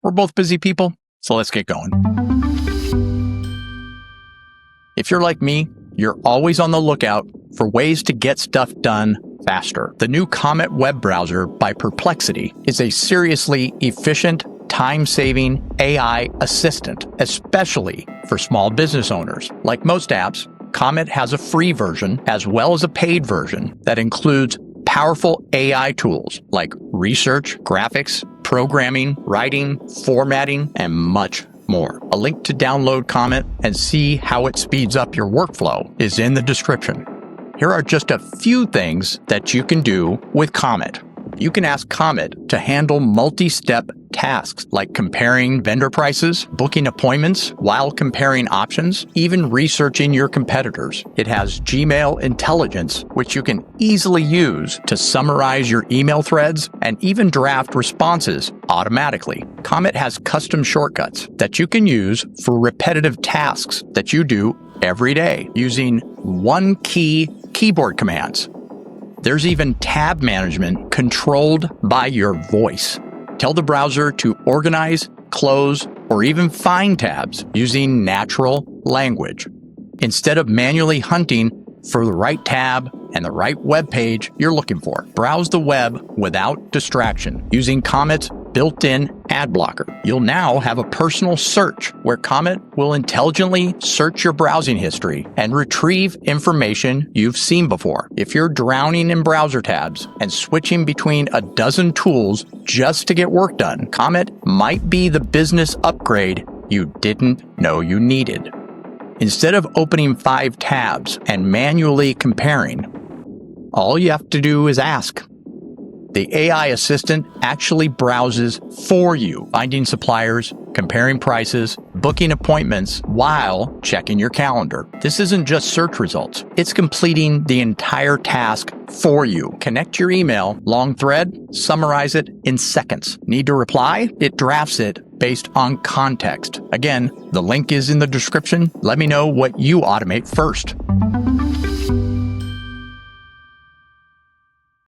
We're both busy people, so let's get going. If you're like me, you're always on the lookout for ways to get stuff done faster. The new Comet web browser by Perplexity is a seriously efficient, time-saving AI assistant, especially for small business owners. Like most apps, Comet has a free version as well as a paid version that includes powerful AI tools like research, graphics, programming, writing, formatting, and much more. A link to download Comet and see how it speeds up your workflow is in the description. Here are just a few things that you can do with Comet. You can ask Comet to handle multi-step tasks like comparing vendor prices, booking appointments while comparing options, even researching your competitors. It has Gmail intelligence, which you can easily use to summarize your email threads and even draft responses automatically. Comet has custom shortcuts that you can use for repetitive tasks that you do every day using one-key keyboard commands. There's even tab management controlled by your voice. Tell the browser to organize, close, or even find tabs using natural language. Instead of manually hunting for the right tab and the right web page you're looking for, browse the web without distraction using Comet's built-in ad blocker. You'll now have a personal search where Comet will intelligently search your browsing history and retrieve information you've seen before. If you're drowning in browser tabs and switching between a dozen tools just to get work done, Comet might be the business upgrade you didn't know you needed. Instead of opening 5 tabs and manually comparing, all you have to do is ask. The AI assistant actually browses for you, finding suppliers, comparing prices, booking appointments while checking your calendar. This isn't just search results. It's completing the entire task for you. Connect your email, long thread, summarize it in seconds. Need to reply? It drafts it based on context. Again, the link is in the description. Let me know what you automate first.